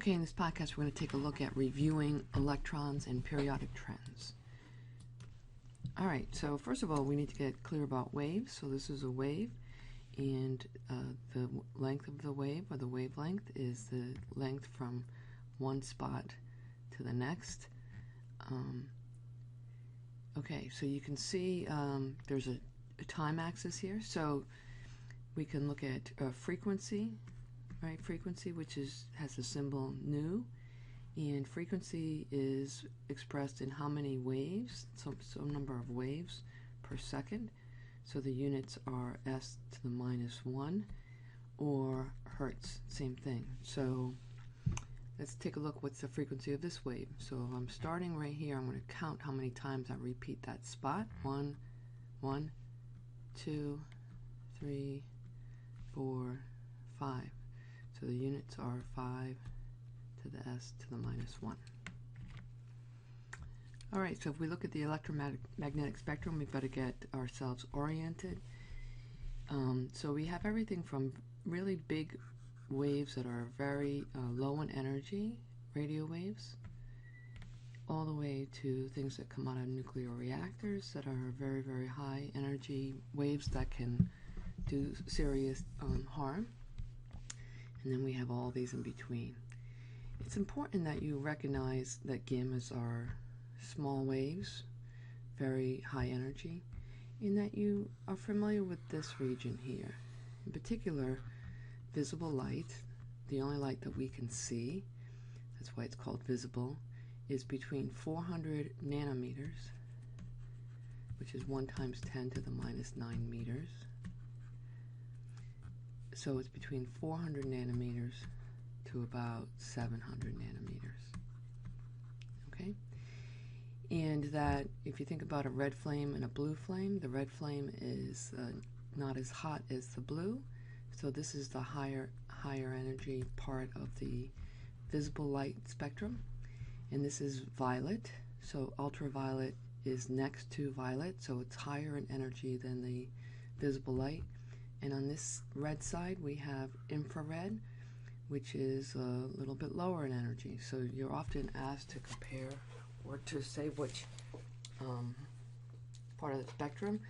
Okay, in this podcast we're going to take a look at reviewing electrons and periodic trends. Alright, so first of all we need to get clear about waves. So this is a wave, and the length of the wave, or the wavelength, is the length from one spot to the next. Okay, so you can see there's a time axis here, so we can look at frequency. Right, frequency, which has the symbol nu, and frequency is expressed in how many waves, some number of waves per second. So the units are s to the -1, or hertz, same thing. So let's take a look. What's the frequency of this wave? So if I'm starting right here, I'm going to count how many times I repeat that spot. 1, 1, 2, 3, 4, 5. So the units are 5 to the s to the -1. Alright, so if we look at the electromagnetic spectrum, we've got to get ourselves oriented. So we have everything from really big waves that are very low in energy, radio waves, all the way to things that come out of nuclear reactors that are very, very high energy waves that can do serious harm. And then we have all these in between. It's important that you recognize that gammas are small waves, very high energy, and that you are familiar with this region here. In particular, visible light, the only light that we can see, that's why it's called visible, is between 400 nanometers, which is 1 × 10 to the -9 meters. So it's between 400 nanometers to about 700 nanometers. Okay? And that, if you think about a red flame and a blue flame, the red flame is not as hot as the blue. So this is the higher energy part of the visible light spectrum. And this is violet. So ultraviolet is next to violet, so it's higher in energy than the visible light. And on this red side we have infrared, which is a little bit lower in energy. So you're often asked to compare or to say which part of the spectrum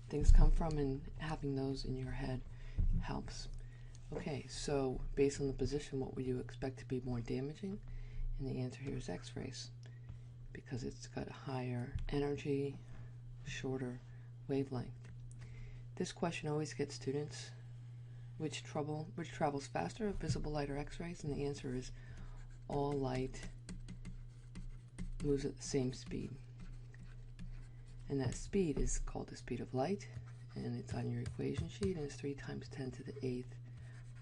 things come from, and having those in your head helps. Okay, so based on the position, what would you expect to be more damaging? And the answer here is X-rays, because it's got a higher energy, shorter wavelength. This question always gets students, which travels faster, visible light or X-rays? And the answer is all light moves at the same speed. And that speed is called the speed of light, and it's on your equation sheet, and it's 3 × 10 to the 8th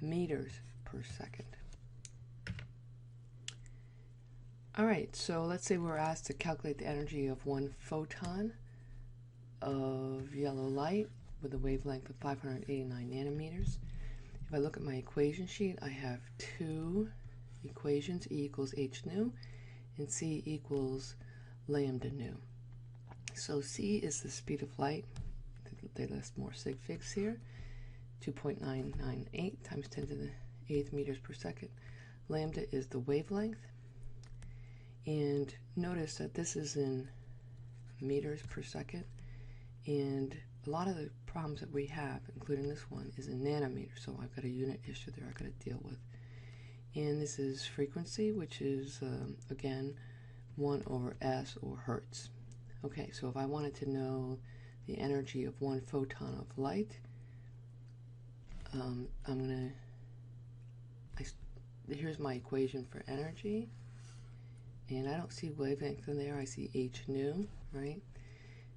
meters per second. Alright, so let's say we're asked to calculate the energy of 1 photon of yellow light with a wavelength of 589 nanometers. If I look at my equation sheet, I have 2 equations, E equals h nu, and C equals lambda nu. So C is the speed of light. They list more sig figs here. 2.998 × 10 to the 8th meters per second. Lambda is the wavelength. And notice that this is in meters per second. And a lot of the problems that we have, including this one, is in nanometers. So I've got a unit issue there I've got to deal with. And this is frequency, which is, again, 1 over s, or hertz. Okay, so if I wanted to know the energy of 1 photon of light, here's my equation for energy. And I don't see wavelength in there, I see h nu, right?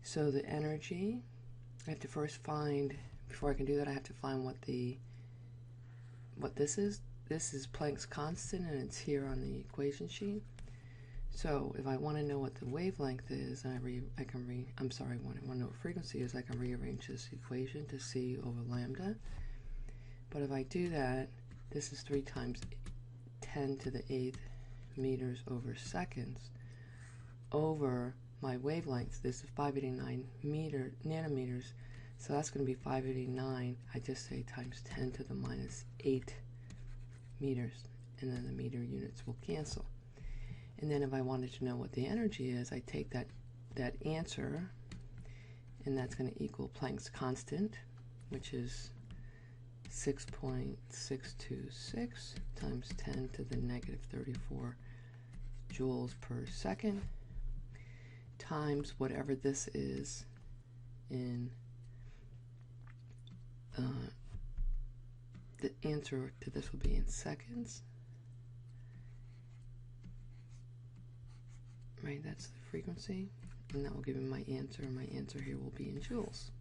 So the energy, I have to first find, before I can do that, I have to find what this is. This is Planck's constant, and it's here on the equation sheet. So if I want to know what the wavelength is, I want to know what frequency is, I can rearrange this equation to C over lambda. But if I do that, this is 3 × 10 to the 8th meters over seconds over my wavelength. This is 589 nanometers, so that's going to be 589, I just say, times 10 to the -8 meters. and then the meter units will cancel. And then if I wanted to know what the energy is, I take that answer, and that's going to equal Planck's constant, which is 6.626 times 10 to the negative 34 joules per second, times whatever this is in the answer to this will be in seconds. Right, that's the frequency, and that will give me my answer, and my answer here will be in joules.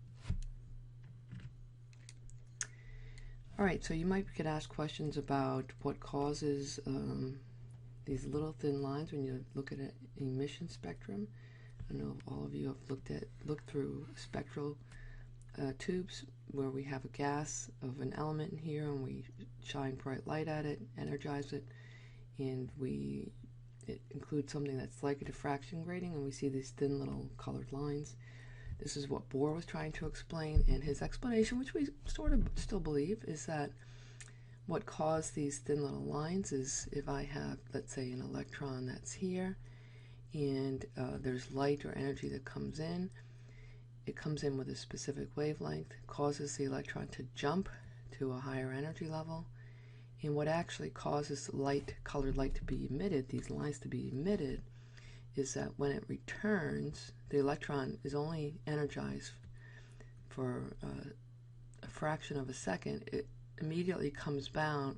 All right, so you might get asked questions about what causes these little thin lines when you look at an emission spectrum. I know all of you have looked through spectral tubes where we have a gas of an element in here, and we shine bright light at it, energize it, and it includes something that's like a diffraction grating, and we see these thin little colored lines. This is what Bohr was trying to explain, and his explanation, which we sort of still believe, is that what caused these thin little lines is if I have, let's say, an electron that's here, and there's light or energy that comes in. It comes in with a specific wavelength, causes the electron to jump to a higher energy level, and what actually causes light, colored light, to be emitted, these lines to be emitted, is that when it returns, the electron is only energized for a fraction of a second. It immediately comes back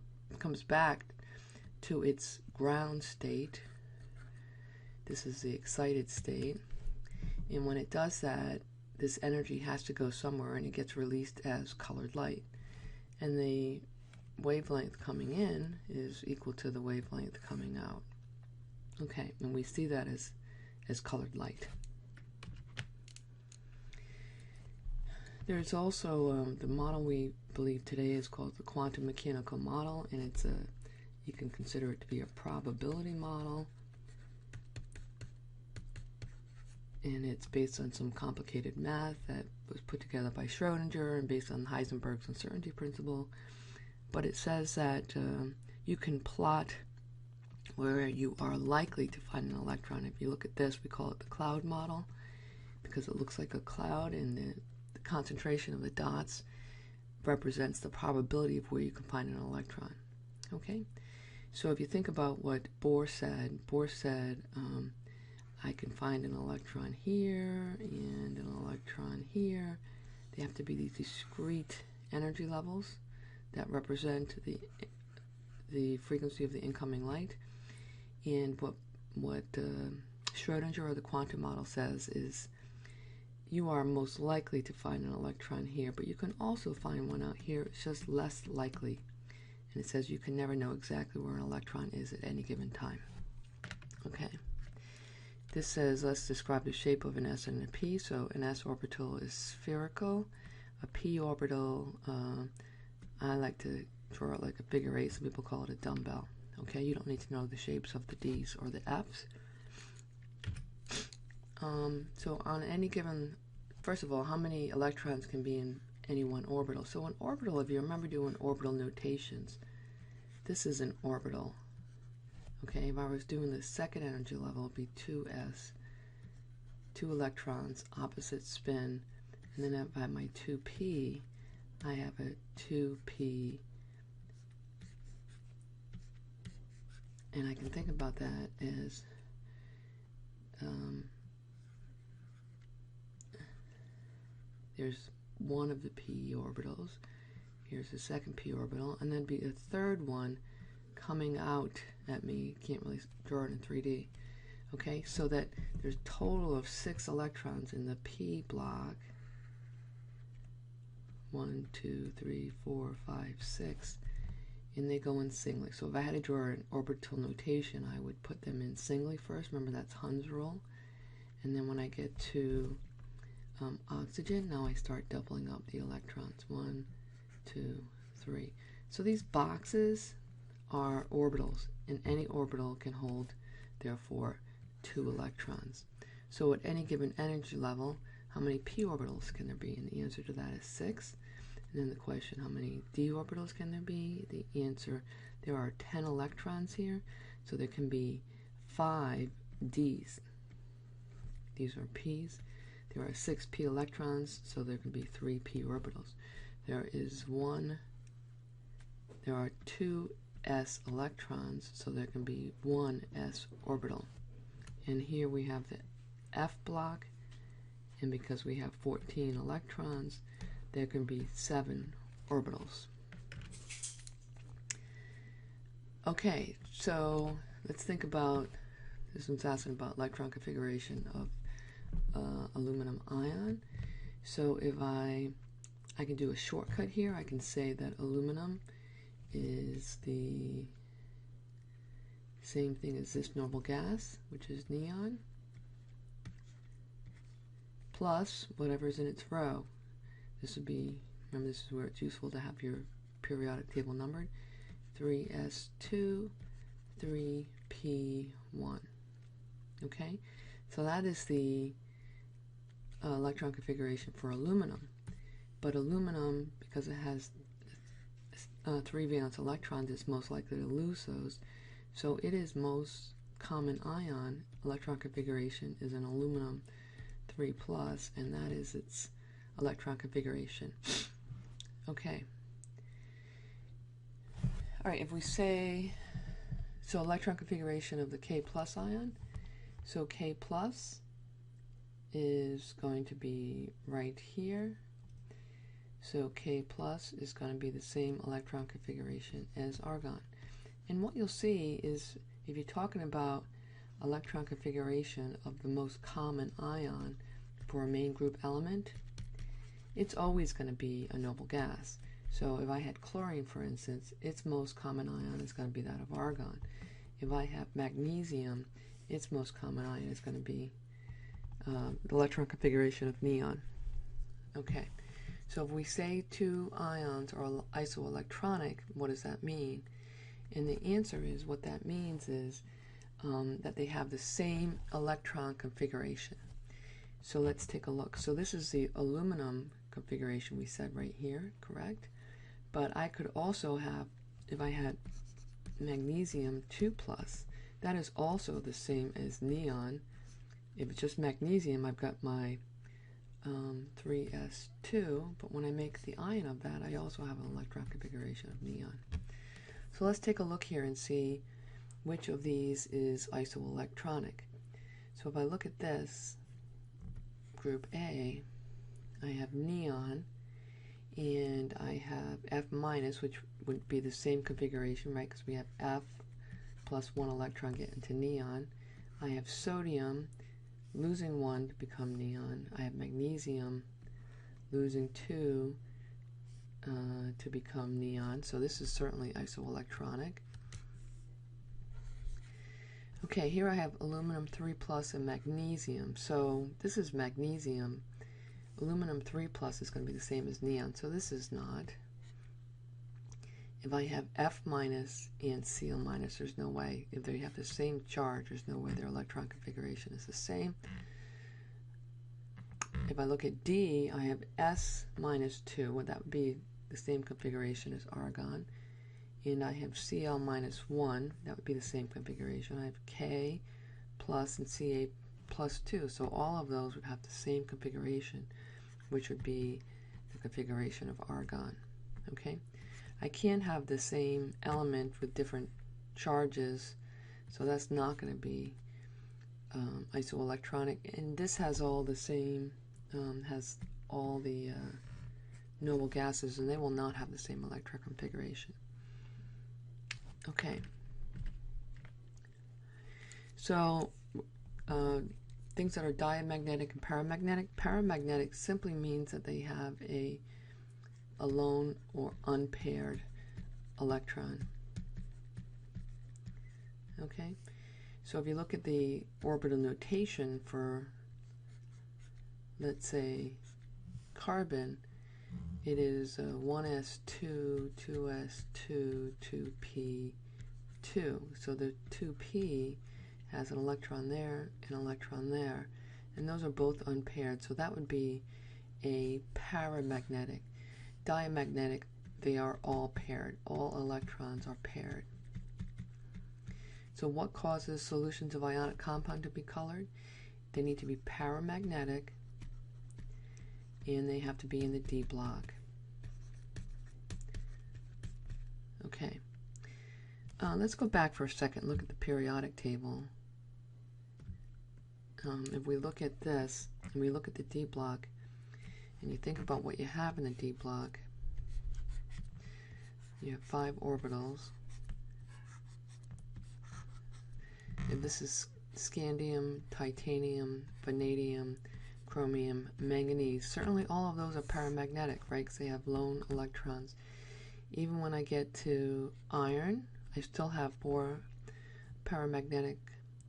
to its ground state. This is the excited state, and when it does that, this energy has to go somewhere, and it gets released as colored light, and the wavelength coming in is equal to the wavelength coming out. Okay, and we see that as colored light. There's also the model we believe today is called the quantum mechanical model, and you can consider it to be a probability model, and it's based on some complicated math that was put together by Schrodinger and based on Heisenberg's uncertainty principle. But it says that you can plot where you are likely to find an electron. If you look at this, we call it the cloud model because it looks like a cloud, and the concentration of the dots represents the probability of where you can find an electron. Okay, so if you think about what Bohr said, I can find an electron here and an electron here. They have to be these discrete energy levels that represent the frequency of the incoming light. And what Schrodinger or the quantum model says is you are most likely to find an electron here, but you can also find one out here. It's just less likely. And it says you can never know exactly where an electron is at any given time. Okay. This says, let's describe the shape of an S and a P. So an S orbital is spherical. A P orbital, I like to draw it like a figure eight. Some people call it a dumbbell. Okay, you don't need to know the shapes of the D's or the F's. So on any given, first of all, how many electrons can be in any one orbital? So an orbital, if you remember doing orbital notations, this is an orbital. Okay, if I was doing the second energy level, it would be 2s, 2 electrons, opposite spin, and then if I have my 2p, I have a 2p, and I can think about that as there's one of the p orbitals, here's the second p orbital, and then be a third one coming out at me. Can't really draw it in 3D. Okay, so that there's a total of 6 electrons in the p block. 1, 2, 3, 4, 5, 6, and they go in singly. So if I had to draw an orbital notation, I would put them in singly first. Remember, that's Hund's rule. And then when I get to oxygen, now I start doubling up the electrons. 1, 2, 3. So these boxes are orbitals, and any orbital can hold, therefore, 2 electrons. So at any given energy level, how many p orbitals can there be? And the answer to that is 6. And then the question, how many d orbitals can there be? The answer, there are 10 electrons here, so there can be 5 d's. These are p's. There are 6 p electrons, so there can be 3 p orbitals. There are 2 s electrons, so there can be 1 s orbital. And here we have the f block, and because we have 14 electrons, there can be 7 orbitals. Okay, so let's think about, this one's asking about electron configuration of aluminum ion. So if I can do a shortcut here. I can say that aluminum is the same thing as this noble gas, which is neon, plus whatever's in its row. This would be, remember, this is where it's useful to have your periodic table numbered. 3s2, 3p1. Okay, so that is the electron configuration for aluminum. But aluminum, because it has 3 valence electrons, it's most likely to lose those. So it is most common ion electron configuration is an aluminum 3+, and that is its electron configuration. Okay. All right, if we say, so electron configuration of the K+ ion, so K+ is going to be right here. So K+ is going to be the same electron configuration as argon. And what you'll see is, if you're talking about electron configuration of the most common ion for a main group element, it's always going to be a noble gas. So if I had chlorine, for instance, its most common ion is going to be that of argon. If I have magnesium, its most common ion is going to be the electron configuration of neon. Okay, so if we say 2 ions are isoelectronic, what does that mean? And the answer is, what that means is that they have the same electron configuration. So let's take a look. So this is the aluminum configuration we said right here, correct? But I could also have, if I had magnesium 2+, that is also the same as neon. If it's just magnesium, I've got my 3s2, but when I make the ion of that, I also have an electron configuration of neon. So let's take a look here and see which of these is isoelectronic. So if I look at this, group A, I have neon, and I have F-, which would be the same configuration, right, because we have F plus 1 electron getting to neon. I have sodium losing 1 to become neon. I have magnesium losing 2 to become neon. So this is certainly isoelectronic. Okay, here I have aluminum 3+ and magnesium. So this is magnesium. Aluminum 3+ is going to be the same as neon, so this is not. If I have F- and Cl-, there's no way. If they have the same charge, there's no way their electron configuration is the same. If I look at D, I have S- 2, well, that would be the same configuration as argon. And I have Cl- 1, that would be the same configuration. I have K+ and Ca + 2, so all of those would have the same configuration, which would be the configuration of argon. Okay, I can't have the same element with different charges, so that's not going to be isoelectronic. And this has all the same, has all the noble gases, and they will not have the same electron configuration. Okay, so things that are diamagnetic and paramagnetic. Paramagnetic simply means that they have a lone or unpaired electron. Okay, so if you look at the orbital notation for, let's say, carbon, it is 1s2, 2s2, 2p2. So the 2p has an electron there, an electron there, and those are both unpaired. So that would be a paramagnetic. diamagnetic, they are all paired. All electrons are paired. So what causes solutions of ionic compound to be colored? They need to be paramagnetic, and they have to be in the D block. Okay. Let's go back for a second, look at the periodic table. If we look at this, and we look at the D block, and you think about what you have in the D block, you have 5 orbitals. And this is scandium, titanium, vanadium, chromium, manganese. Certainly all of those are paramagnetic, right? Because they have lone electrons. Even when I get to iron, I still have 4 paramagnetic,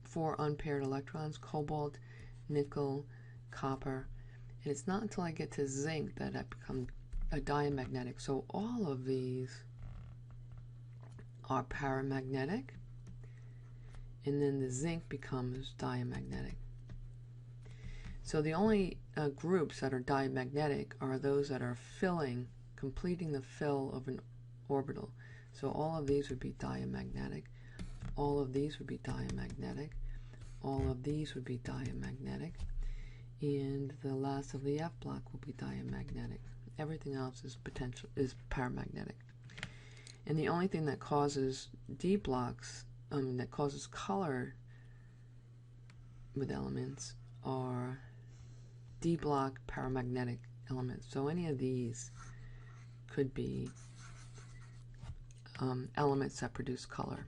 4 unpaired electrons, cobalt, nickel, copper. And it's not until I get to zinc that I become a diamagnetic. So all of these are paramagnetic, and then the zinc becomes diamagnetic. So the only groups that are diamagnetic are those that are completing the fill of an orbital. So all of these would be diamagnetic, all of these would be diamagnetic, all of these would be diamagnetic, and the last of the F block will be diamagnetic. Everything else is paramagnetic. And the only thing that causes D blocks, that causes color with elements, are D block paramagnetic elements. So any of these could be elements that produce color.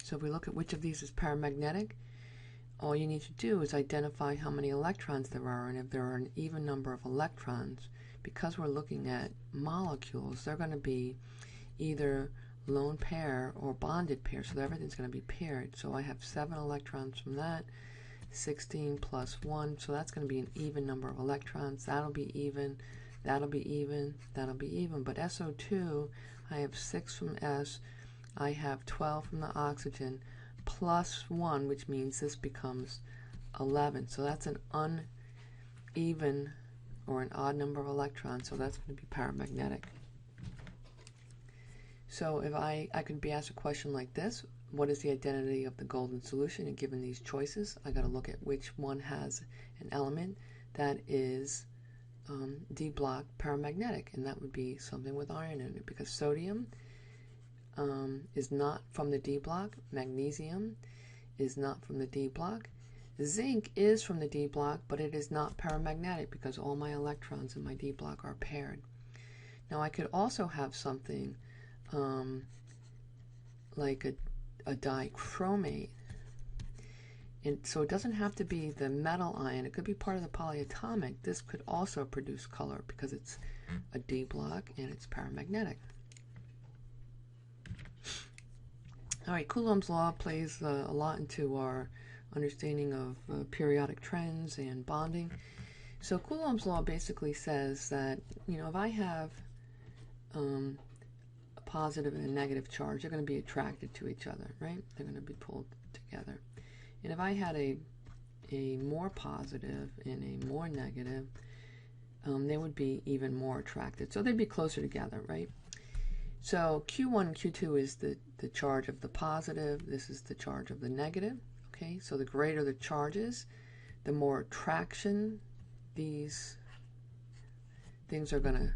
So if we look at which of these is paramagnetic, all you need to do is identify how many electrons there are, and if there are an even number of electrons, because we're looking at molecules, they're going to be either lone pair or bonded pair, so everything's going to be paired. So I have 7 electrons from that, 16 plus 1, so that's going to be an even number of electrons. That'll be even, that'll be even, that'll be even. But SO2, I have 6 from S, I have 12 from the oxygen, plus 1, which means this becomes 11. So that's an uneven or an odd number of electrons, so that's going to be paramagnetic. So if I could be asked a question like this: what is the identity of the golden solution? And given these choices, I got to look at which one has an element that is D block paramagnetic, and that would be something with iron in it, because sodium is not from the D block, magnesium is not from the D block, zinc is from the D block, but it is not paramagnetic because all my electrons in my D block are paired. Now I could also have something like a dichromate, and so it doesn't have to be the metal ion, it could be part of the polyatomic. This could also produce color because it's a D block and it's paramagnetic. Alright, Coulomb's law plays a lot into our understanding of periodic trends and bonding. So Coulomb's law basically says that, if I have a positive and a negative charge, they're going to be attracted to each other, right? They're going to be pulled together. And if I had a more positive and a more negative, they would be even more attracted. So they'd be closer together, right? So Q1 and Q2 is the charge of the positive. This is the charge of the negative. Okay, so the greater the charges, the more attraction these things are going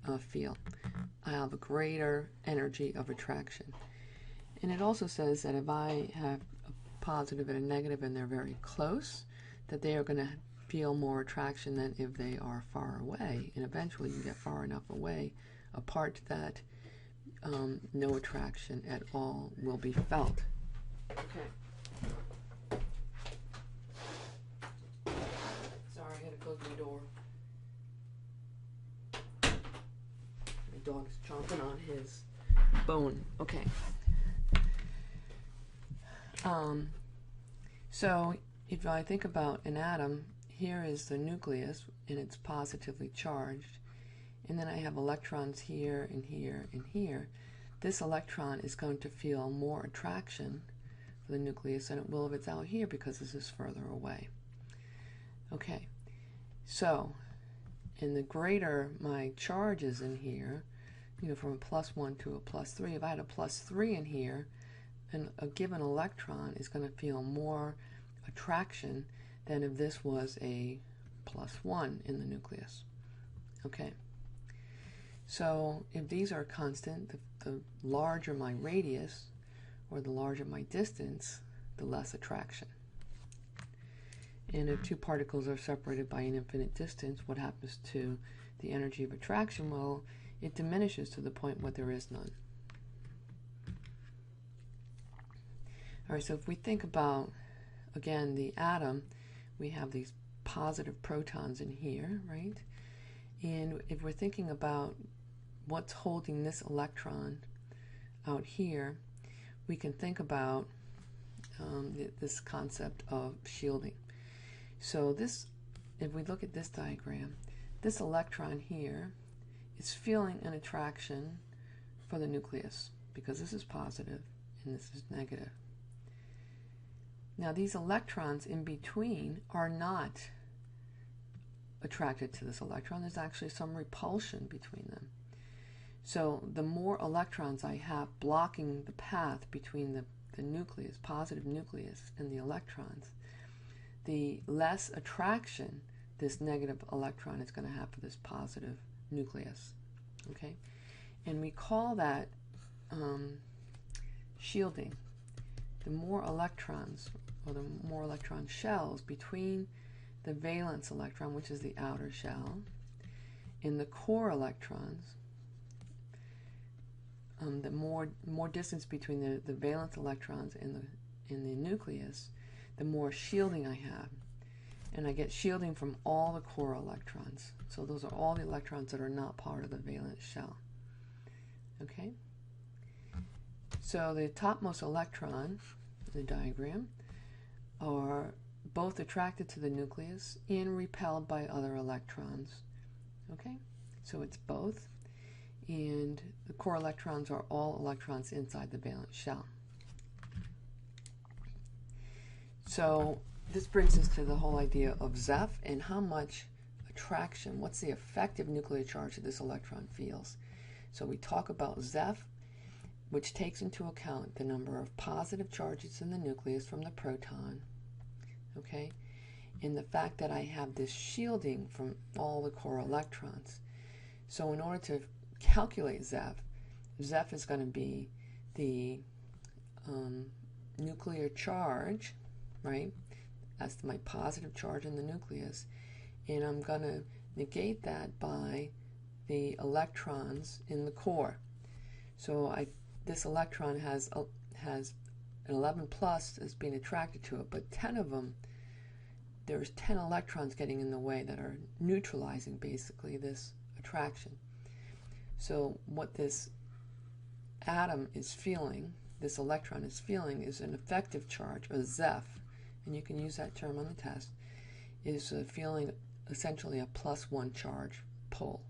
to feel. I have a greater energy of attraction. And it also says that if I have a positive and a negative and they're very close, that they are going to feel more attraction than if they are far away. And eventually you get far enough away apart that no attraction at all will be felt. Okay. Sorry, I had to close my door. My dog is chomping on his bone. Okay. So if I think about an atom, here is the nucleus and it's positively charged. And then I have electrons here and here and here. This electron is going to feel more attraction for the nucleus than it will if it's out here because this is further away. Okay, so And the greater my charge is in here, you know, from a +1 to a +3, if I had a +3 in here, and a given electron is going to feel more attraction than if this was a +1 in the nucleus. Okay, so if these are constant, the larger my radius, or the larger my distance, the less attraction. And if two particles are separated by an infinite distance, what happens to the energy of attraction? Well, it diminishes to the point where there is none. All right, so if we think about, again, the atom, we have these positive protons in here, right? And if we're thinking about what's holding this electron out here, we can think about this concept of shielding. So this, if we look at this diagram, this electron here is feeling an attraction for the nucleus because this is positive and this is negative. Now these electrons in between are not attracted to this electron. There's actually some repulsion between them. So the more electrons I have blocking the path between the nucleus, positive nucleus, and the electrons, the less attraction this negative electron is going to have for this positive nucleus. Okay, and we call that shielding. The more electrons, or the more electron shells between the valence electron, which is the outer shell, and the core electrons, the more distance between the valence electrons and the nucleus, the more shielding I have. And I get shielding from all the core electrons. So those are all the electrons that are not part of the valence shell. Okay? So the topmost electron, the diagram, are both attracted to the nucleus and repelled by other electrons. Okay? So it's both. And the core electrons are all electrons inside the valence shell. So this brings us to the whole idea of Zeph and how much attraction, what's the effective nuclear charge that this electron feels. So we talk about Zeph, which takes into account the number of positive charges in the nucleus from the proton, okay, and the fact that I have this shielding from all the core electrons. So in order to calculate Zeph, Zeph is going to be the nuclear charge, right? That's my positive charge in the nucleus, and I'm going to negate that by the electrons in the core. So this electron has an 11 plus as being attracted to it, but 10 of them, there's 10 electrons getting in the way that are neutralizing basically this attraction. So what this atom is feeling, this electron is feeling, is an effective charge, or Zeph, and you can use that term on the test, is feeling essentially a +1 charge pull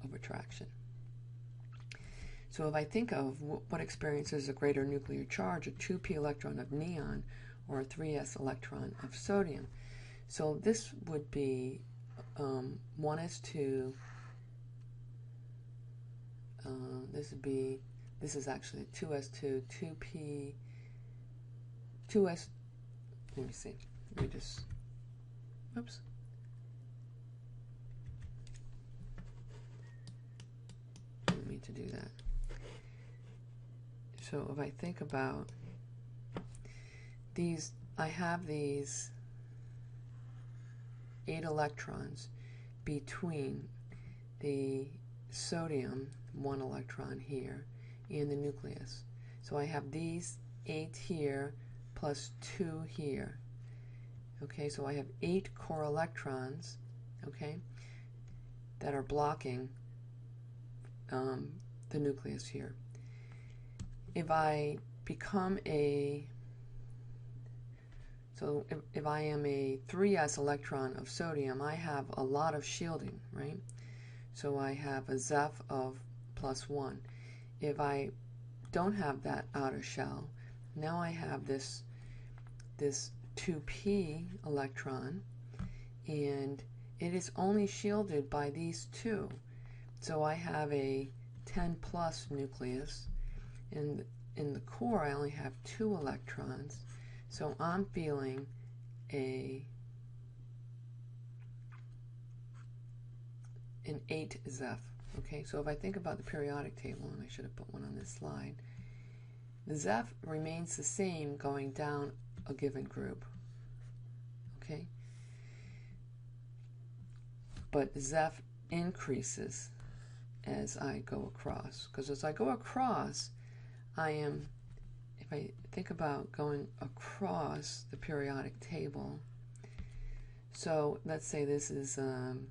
of attraction. So if I think of what experiences a greater nuclear charge, a 2p electron of neon or a 3s electron of sodium. So this would be 1s2, this is actually 2s2, 2p, 2s, let me see, let me just, oops. I didn't mean to do that. So if I think about these, I have these 8 electrons between the sodium, 1 electron here, and the nucleus. So I have these 8 here plus 2 here. Okay, so I have 8 core electrons, okay, that are blocking the nucleus here. If I become if I am a 3s electron of sodium, I have a lot of shielding, right? So I have a Zeph of +1. If I don't have that outer shell, now I have this 2p electron, and it is only shielded by these two. So I have a 10 plus nucleus, and in the core I only have 2 electrons. So I'm feeling an 8 Zeph. Okay, so if I think about the periodic table, and I should have put one on this slide, the Zeph remains the same going down a given group. Okay, but Zeph increases as I go across, because as I go across, I am, if I think about going across the periodic table, so let's say this is 1s,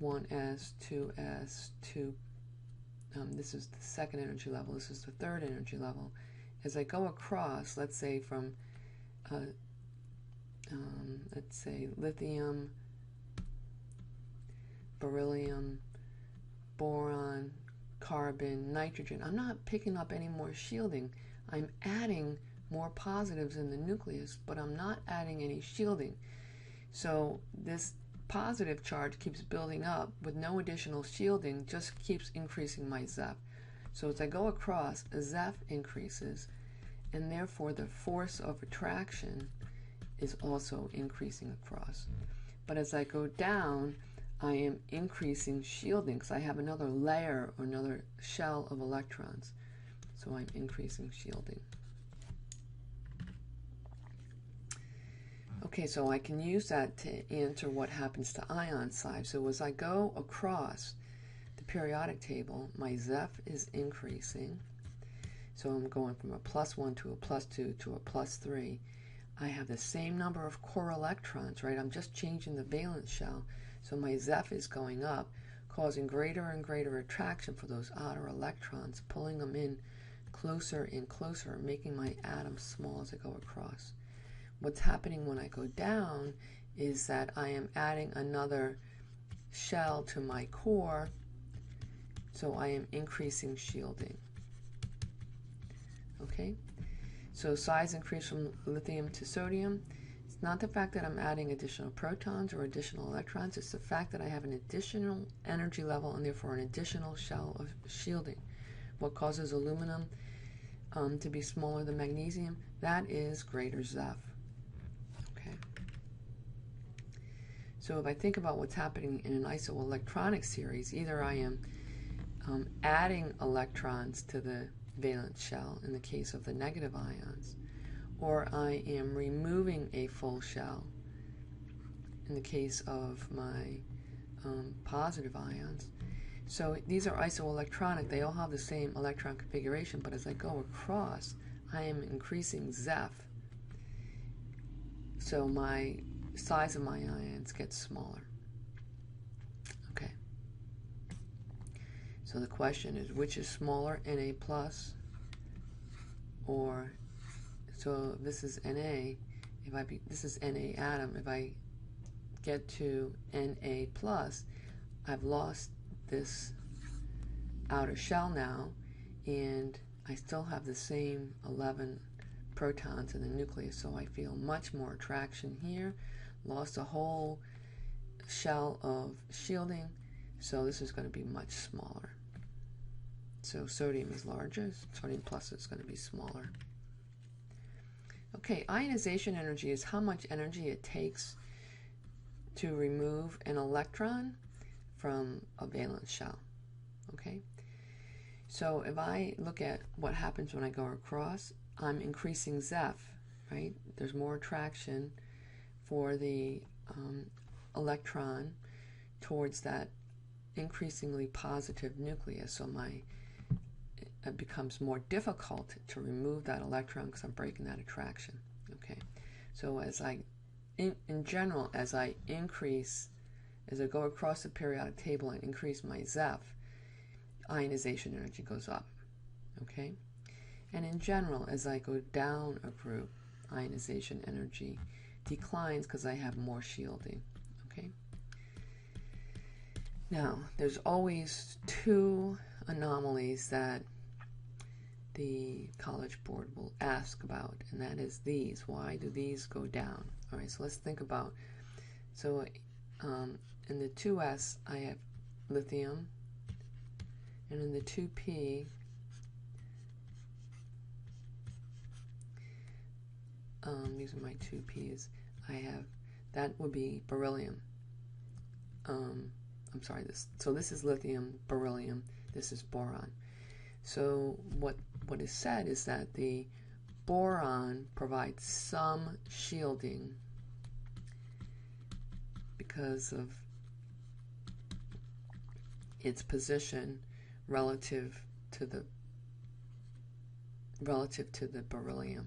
2s, 2, this is the second energy level, this is the third energy level. As I go across, let's say from, let's say lithium, beryllium, boron, carbon, nitrogen, I'm not picking up any more shielding. I'm adding more positives in the nucleus, but I'm not adding any shielding. So this positive charge keeps building up with no additional shielding, just keeps increasing my Zeph. So as I go across, a Zeph increases, and therefore the force of attraction is also increasing across. But as I go down, I am increasing shielding because I have another layer or another shell of electrons. So I'm increasing shielding. Okay, so I can use that to answer what happens to ion size. So as I go across the periodic table, my Zeph is increasing. So I'm going from a +1 to a +2 to a +3. I have the same number of core electrons, right? I'm just changing the valence shell. So my Zeph is going up, causing greater and greater attraction for those outer electrons, pulling them in closer and closer, making my atoms small as I go across. What's happening when I go down is that I am adding another shell to my core, so I am increasing shielding. Okay, so size increase from lithium to sodium. It's not the fact that I'm adding additional protons or additional electrons, it's the fact that I have an additional energy level and therefore an additional shell of shielding. What causes aluminum to be smaller than magnesium? That is greater Zeph. So if I think about what's happening in an isoelectronic series, either I am adding electrons to the valence shell in the case of the negative ions, or I am removing a full shell in the case of my positive ions. So these are isoelectronic. They all have the same electron configuration, but as I go across, I am increasing Zeph. So my size of my ions gets smaller. Okay. So the question is, which is smaller, Na plus, or, so this is Na, this is Na atom, if I get to Na plus, I've lost this outer shell now, and I still have the same 11 protons in the nucleus, so I feel much more attraction here. Lost a whole shell of shielding, so this is going to be much smaller. So sodium is larger, sodium plus is going to be smaller. Okay, ionization energy is how much energy it takes to remove an electron from a valence shell. Okay, so if I look at what happens when I go across, I'm increasing Zeph, right? There's more attraction for the electron towards that increasingly positive nucleus, so it becomes more difficult to remove that electron because I'm breaking that attraction. Okay, so as I, in general, as I go across the periodic table and increase my Zeph, ionization energy goes up. Okay, and in general, as I go down a group, ionization energy declines because I have more shielding. Okay. Now, there's always two anomalies that the College Board will ask about, and that is these. Why do these go down? All right, so let's think about, so In the 2s, I have lithium, and in the 2p, these are my 2p's, I have, that would be beryllium. I'm sorry, so this is lithium, beryllium, this is boron. So what is said is that the boron provides some shielding because of its position relative to the beryllium.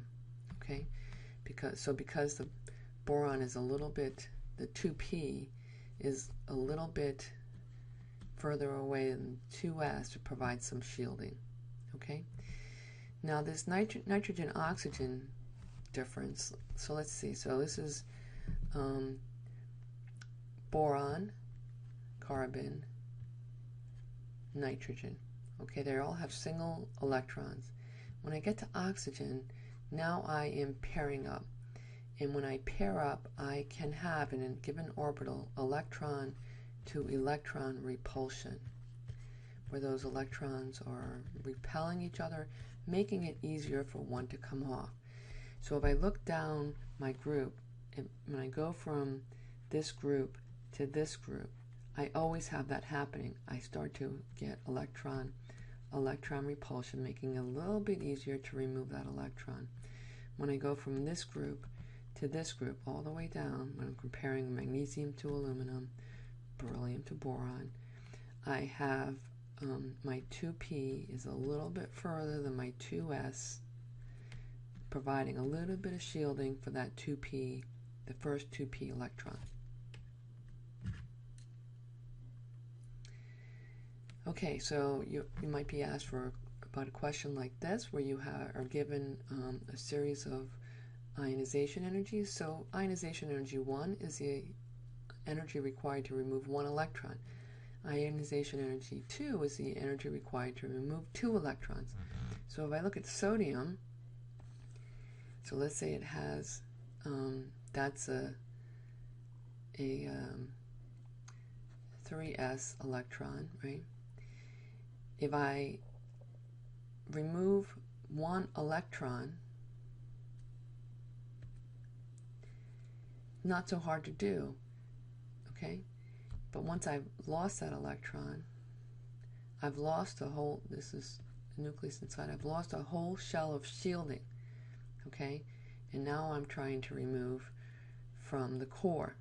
Okay, because the boron is a little bit, the 2p is a little bit further away than 2s to provide some shielding. Okay, now this nitrogen oxygen difference, so let's see, so this is boron, carbon, nitrogen. Okay, they all have single electrons. When I get to oxygen, now I am pairing up. And when I pair up, I can have in a given orbital electron to electron repulsion, where those electrons are repelling each other, making it easier for one to come off. So if I look down my group, and when I go from this group to this group, I always have that happening. I start to get electron repulsion, making it a little bit easier to remove that electron. When I go from this group to this group, all the way down, when I'm comparing magnesium to aluminum, beryllium to boron, I have my 2p is a little bit further than my 2s, providing a little bit of shielding for that 2p, the first 2p electron. Okay, so you might be asked about a question like this, where you are given a series of ionization energies. So ionization energy 1 is the energy required to remove 1 electron. Ionization energy 2 is the energy required to remove 2 electrons. So if I look at sodium, so let's say it has, that's a 3s electron, right? If I remove 1 electron, not so hard to do, okay? But once I've lost that electron, I've lost a whole, this is the nucleus inside, I've lost a whole shell of shielding, okay? And now I'm trying to remove from the core,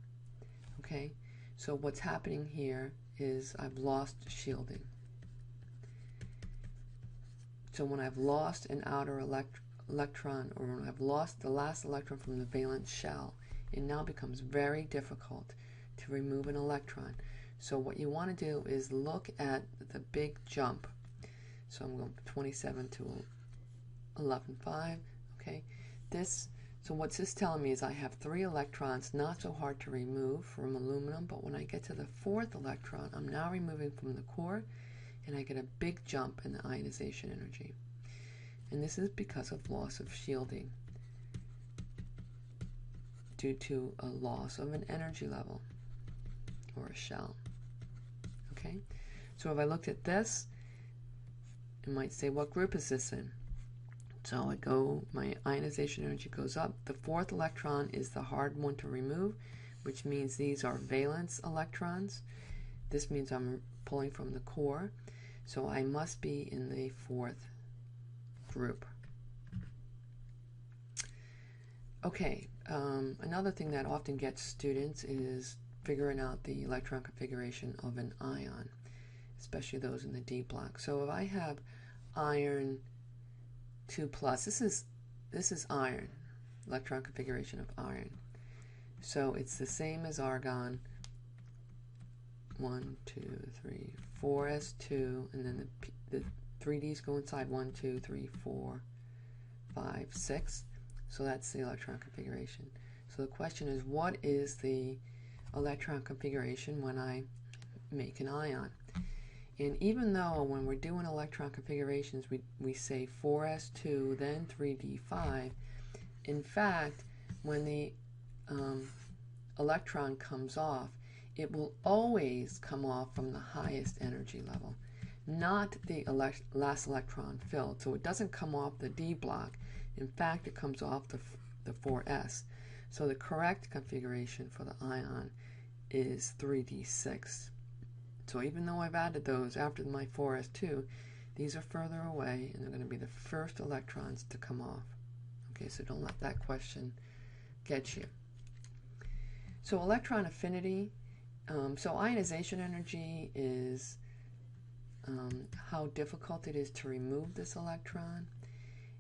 okay? So what's happening here is I've lost shielding. So when I've lost an outer electron, or when I've lost the last electron from the valence shell, it now becomes very difficult to remove an electron. So what you want to do is look at the big jump. So I'm going from 27 to 11.5, okay? So what's this telling me is I have 3 electrons, not so hard to remove from aluminum, but when I get to the 4th electron, I'm now removing from the core, and I get a big jump in the ionization energy. And this is because of loss of shielding due to a loss of an energy level or a shell. Okay? So if I looked at this, it might say, what group is this in? So my ionization energy goes up. The 4th electron is the hard one to remove, which means these are valence electrons. This means I'm pulling from the core. So I must be in the 4th group. Okay, another thing that often gets students is figuring out the electron configuration of an ion, especially those in the D block. So if I have iron 2+, this is iron, electron configuration of iron. So it's the same as argon, 1, 2, 3, 4s2, and then the 3Ds go inside 1, 2, 3, 4, 5, 6. So that's the electron configuration. So the question is, what is the electron configuration when I make an ion? And even though when we're doing electron configurations we say 4s2 then 3d5, in fact when the electron comes off, it will always come off from the highest energy level, not the last electron filled. So it doesn't come off the D block. In fact, it comes off the 4s. So the correct configuration for the ion is 3d6. So even though I've added those after my 4s2, these are further away, and they're going to be the first electrons to come off. Okay, so don't let that question get you. So electron affinity, so ionization energy is how difficult it is to remove this electron,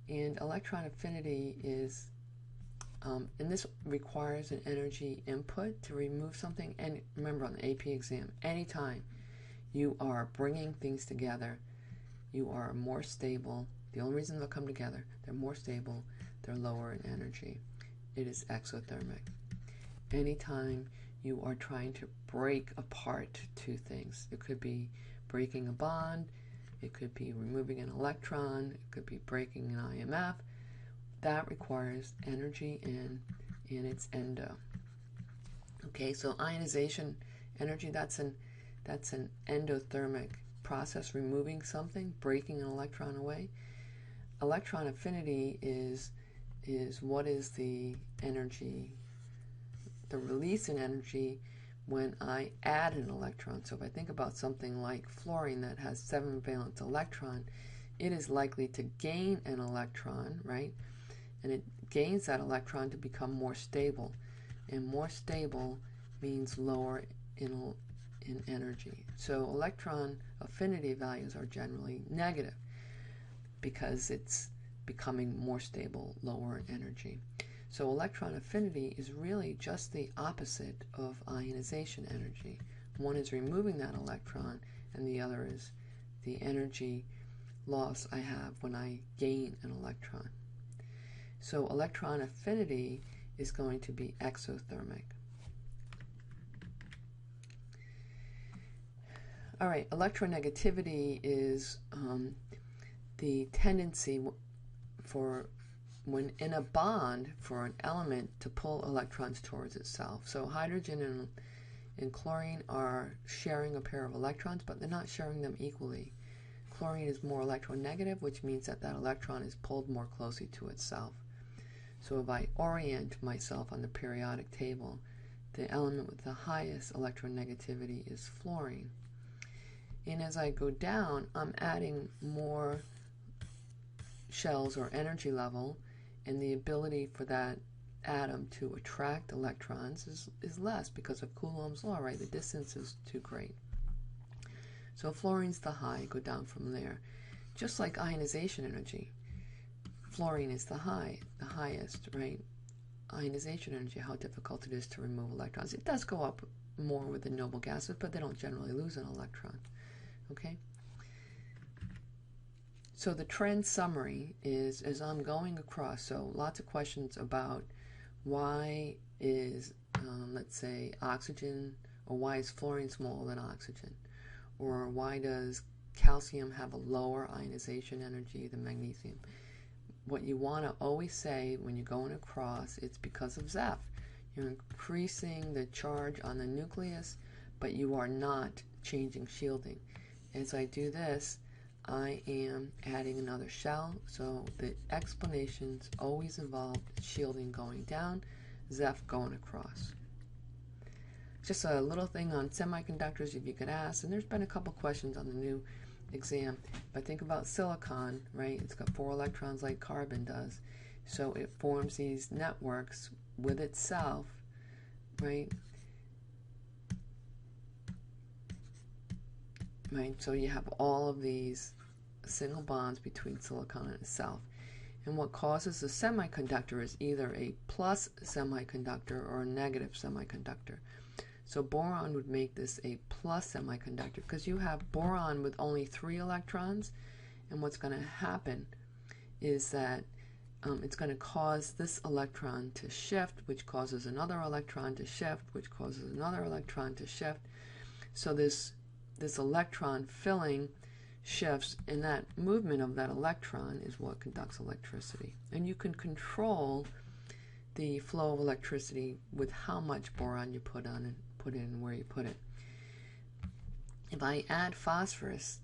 and electron affinity is, and this requires an energy input to remove something. And remember, on the AP exam, anytime you are bringing things together, you are more stable. The only reason they'll come together, they're more stable, they're lower in energy. It is exothermic. Anytime you are trying to break apart two things, it could be breaking a bond, it could be removing an electron, it could be breaking an IMF, that requires energy in its endo. Okay, so ionization energy, that's an endothermic process, removing something, breaking an electron away. Electron affinity is what is the energy, the release in energy when I add an electron. So if I think about something like fluorine that has 7 valence electron, it is likely to gain an electron, right? And it gains that electron to become more stable. And more stable means lower in energy. So electron affinity values are generally negative because it's becoming more stable, lower in energy. So electron affinity is really just the opposite of ionization energy. One is removing that electron, and the other is the energy loss I have when I gain an electron. So electron affinity is going to be exothermic. All right, electronegativity is the tendency for, when in a bond, for an element to pull electrons towards itself. So hydrogen and chlorine are sharing a pair of electrons, but they're not sharing them equally. Chlorine is more electronegative, which means that that electron is pulled more closely to itself. So if I orient myself on the periodic table, the element with the highest electronegativity is fluorine. And as I go down, I'm adding more shells or energy level, and the ability for that atom to attract electrons is less because of Coulomb's law, right? The distance is too great. So fluorine's the high, go down from there. Just like ionization energy, fluorine is the highest, right? Ionization energy, how difficult it is to remove electrons. It does go up more with the noble gases, but they don't generally lose an electron, okay? So the trend summary is, as I'm going across, so lots of questions about why is, let's say, oxygen, or why is fluorine smaller than oxygen? Or why does calcium have a lower ionization energy than magnesium? What you want to always say when you're going across, it's because of Zeph. You're increasing the charge on the nucleus, but you are not changing shielding. As I do this, I am adding another shell, so the explanations always involve shielding going down, Zeph going across. Just a little thing on semiconductors, if you could ask, and there's been a couple questions on the new exam. If I think about silicon, right, it's got 4 electrons like carbon does, so it forms these networks with itself, right? Right, so you have all of these single bonds between silicon and itself. And what causes a semiconductor is either a plus semiconductor or a negative semiconductor. So boron would make this a plus semiconductor because you have boron with only 3 electrons, and what's going to happen is that it's going to cause this electron to shift, which causes another electron to shift, which causes another electron to shift. So this electron filling shifts, and that movement of that electron is what conducts electricity. And you can control the flow of electricity with how much boron you put on put in and where you put it. If I add phosphorus,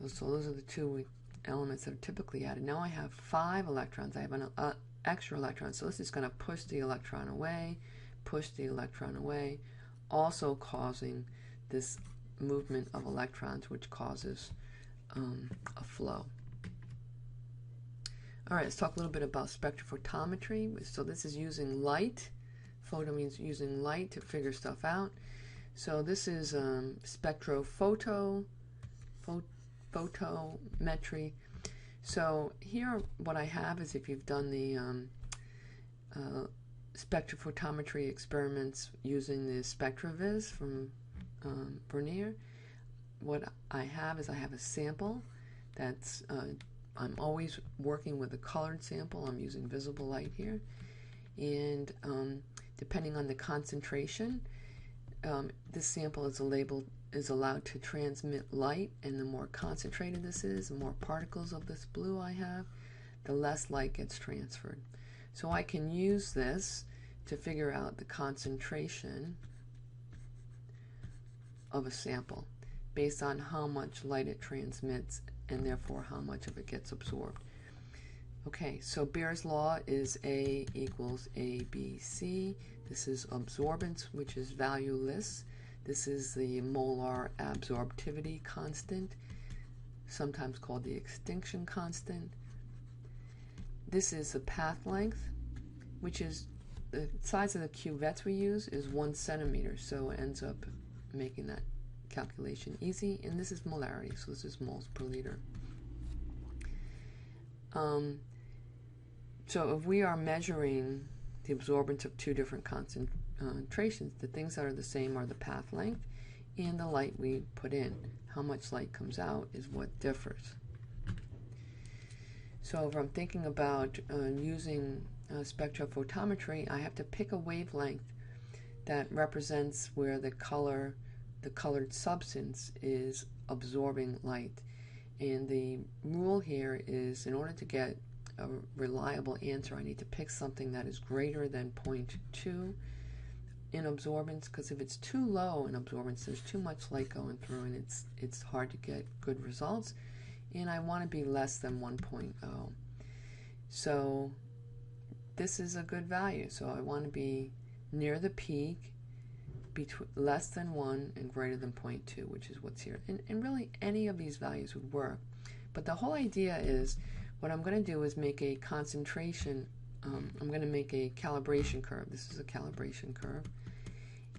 so those are the two elements that are typically added. Now I have 5 electrons. I have an extra electron, so this is going to push the electron away, also causing this movement of electrons, which causes a flow. All right, let's talk a little bit about spectrophotometry. So this is using light. Photo means using light to figure stuff out. So this is spectrophotometry. So here what I have is, if you've done the spectrophotometry experiments using the SpectraVis from Vernier, what I have is I have a sample that's, I'm always working with a colored sample. I'm using visible light here. And depending on the concentration, this sample is allowed to transmit light, and the more concentrated this is, the more particles of this blue I have, the less light gets transferred. So I can use this to figure out the concentration of a sample based on how much light it transmits, and therefore how much of it gets absorbed. Okay, so Beer's law is A equals ABC. This is absorbance, which is valueless. This is the molar absorptivity constant, sometimes called the extinction constant. This is the path length, which is the size of the cuvettes we use is 1 centimeter, so it ends up making that calculation easy. And this is molarity, so this is moles per liter. So if we are measuring the absorbance of 2 different concentrations, the things that are the same are the path length and the light we put in. How much light comes out is what differs. So if I'm thinking about using spectrophotometry, I have to pick a wavelength that represents where the colored substance is absorbing light. And the rule here is, in order to get a reliable answer, I need to pick something that is greater than 0.2 in absorbance, because if it's too low in absorbance, there's too much light going through, and it's hard to get good results. And I want to be less than 1.0. So this is a good value. So I want to be near the peak, between less than 1 and greater than 0.2, which is what's here. And really any of these values would work. But the whole idea is, what I'm going to do is make a concentration, I'm going to make a calibration curve. This is a calibration curve.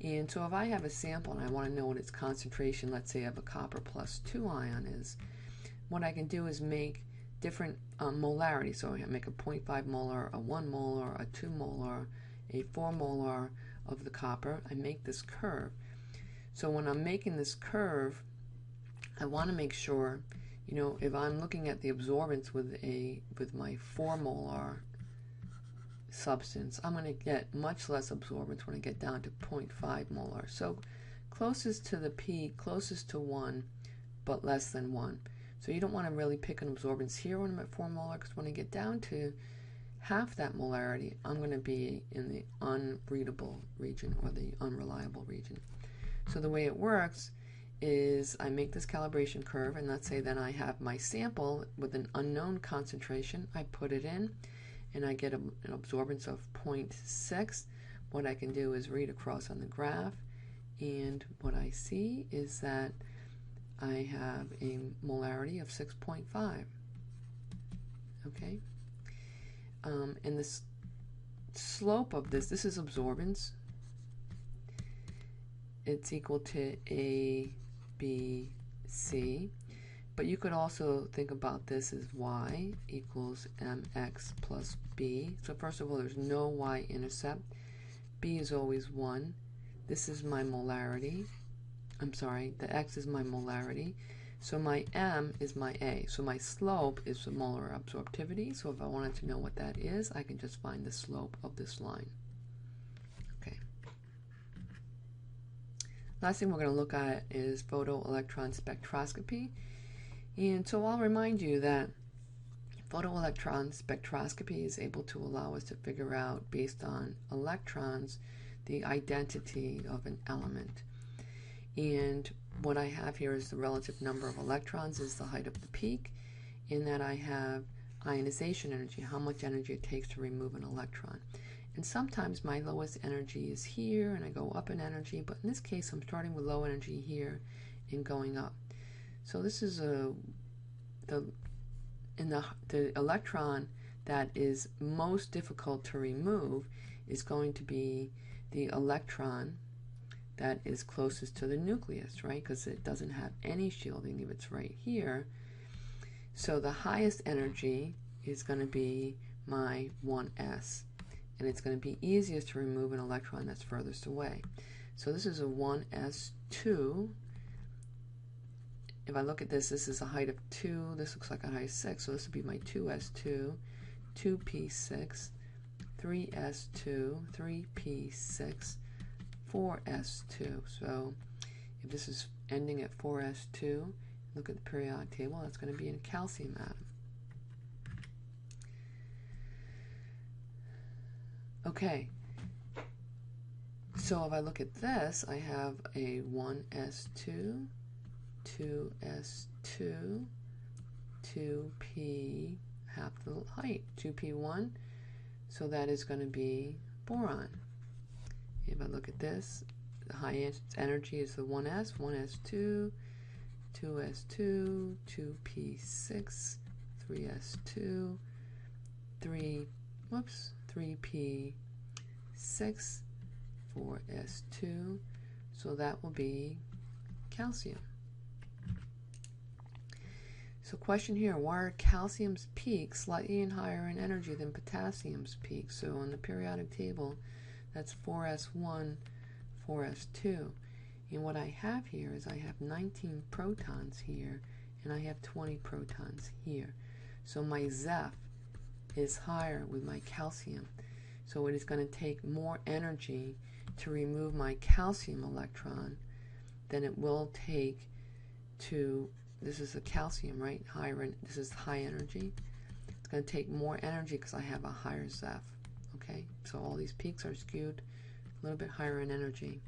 And so if I have a sample and I want to know what its concentration, let's say of a copper plus 2 ion is, what I can do is make different molarity. So I make a 0.5 molar, a 1 molar, a 2 molar, a 4 molar of the copper. I make this curve. So when I'm making this curve, I want to make sure, you know, if I'm looking at the absorbance with my 4 molar substance, I'm going to get much less absorbance when I get down to 0.5 molar. So closest to the peak, closest to 1, but less than 1. So you don't want to really pick an absorbance here when I'm at 4 molar, because when I get down to half that molarity, I'm going to be in the unreadable region, or the unreliable region. So the way it works is I make this calibration curve, and let's say then I have my sample with an unknown concentration. I put it in, and I get an absorbance of 0.6. What I can do is read across on the graph, and what I see is that I have a molarity of 6.5. Okay? And the slope of this is absorbance. It's equal to A, B, C. But you could also think about this as Y equals mx plus B. So first of all, there's no y-intercept. B is always 1. This is my molarity. I'm sorry, the x is my molarity. So my m is my A. So my slope is the molar absorptivity. So if I wanted to know what that is, I can just find the slope of this line. Okay. Last thing we're going to look at is photoelectron spectroscopy. And so I'll remind you that photoelectron spectroscopy is able to allow us to figure out, based on electrons, the identity of an element. And what I have here is the relative number of electrons is the height of the peak, in that I have ionization energy, how much energy it takes to remove an electron. And sometimes my lowest energy is here and I go up in energy, but in this case I'm starting with low energy here and going up. So this is the electron that is most difficult to remove is going to be the electron that is closest to the nucleus, right? Because it doesn't have any shielding if it's right here. So the highest energy is going to be my 1s, and it's going to be easiest to remove an electron that's furthest away. So this is a 1s2. If I look at this, this is a height of 2. This looks like a height of 6. So this would be my 2s2, 2p6, 3s2, 3p6, 4s2. So if this is ending at 4s2, look at the periodic table, that's going to be a calcium atom. Okay, so if I look at this, I have a 1s2, 2s2, 2p, half the height, 2p1, so that is going to be boron. If I look at this, the highest energy is the 1s, 1s2, 2s2, 2p6, 3s2, 3p6, 4s2, so that will be calcium. So question here, why are calcium's peaks slightly higher in energy than potassium's peaks? So on the periodic table, that's 4s1, 4s2. And what I have here is I have 19 protons here, and I have 20 protons here. So my Zeph is higher with my calcium. So it is going to take more energy to remove my calcium electron than it will take to, this is the calcium, right? This is high energy. It's going to take more energy because I have a higher Zeph. Okay, so all these peaks are skewed a little bit higher in energy.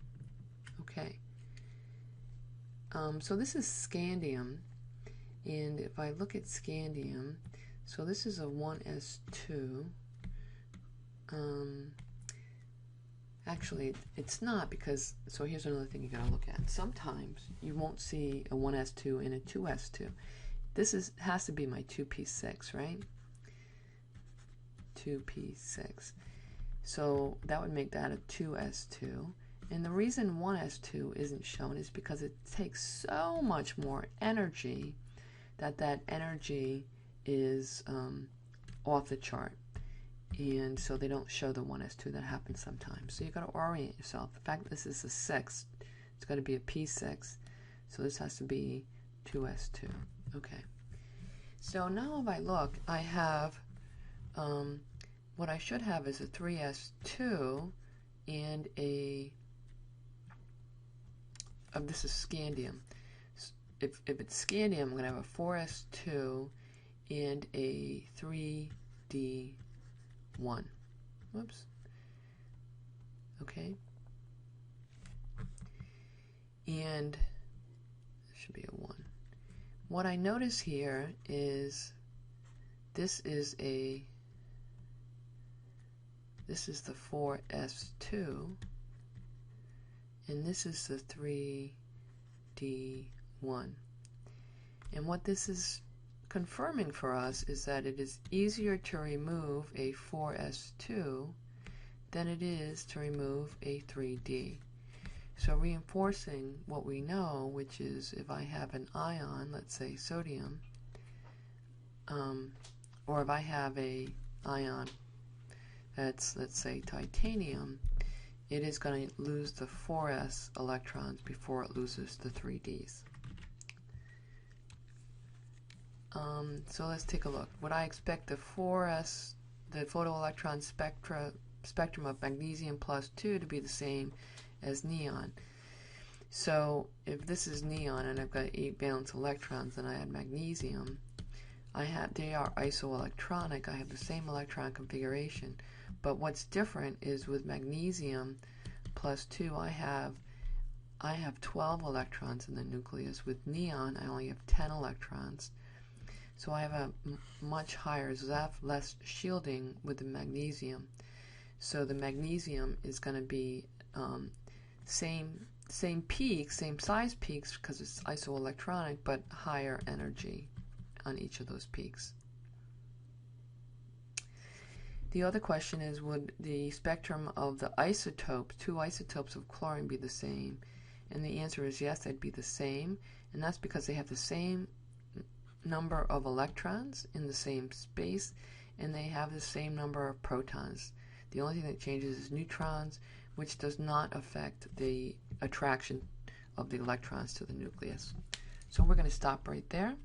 Okay. So this is scandium, and if I look at scandium, so this is a 1s2. Actually, it's not, because, so here's another thing you gotta look at. Sometimes you won't see a 1s2 and a 2s2. This has to be my 2p6, right? 2p6. So that would make that a 2s2. And the reason 1s2 isn't shown is because it takes so much more energy that energy is off the chart. And so they don't show the 1s2. That happens sometimes. So you got to orient yourself. The fact that this is a 6, it's got to be a p6. So this has to be 2s2. Okay. So now if I look, I have, what I should have is a 3s2 and a, this is scandium. If it's scandium, I'm going to have a 4s2 and a 3d1. Whoops. Okay. And this should be a 1. What I notice here is this is the 4s2, and this is the 3d1. And what this is confirming for us is that it is easier to remove a 4s2 than it is to remove a 3d. So reinforcing what we know, which is if I have an ion, let's say sodium, or if I have a ion that's, let's say, titanium, it is going to lose the 4s electrons before it loses the 3ds. So let's take a look. Would I expect the 4s, the photoelectron spectrum of magnesium plus 2 to be the same as neon? So if this is neon and I've got 8 valence electrons and I had magnesium, they are isoelectronic. I have the same electron configuration. But what's different is with magnesium, plus 2, I have 12 electrons in the nucleus. With neon, I only have 10 electrons. So I have a much higher ZEF, less shielding with the magnesium. So the magnesium is going to be same peaks, same size peaks because it's isoelectronic, but higher energy on each of those peaks. The other question is, would the spectrum of the isotopes, 2 isotopes of chlorine, be the same? And the answer is yes, they'd be the same, and that's because they have the same number of electrons in the same space, and they have the same number of protons. The only thing that changes is neutrons, which does not affect the attraction of the electrons to the nucleus. So we're going to stop right there.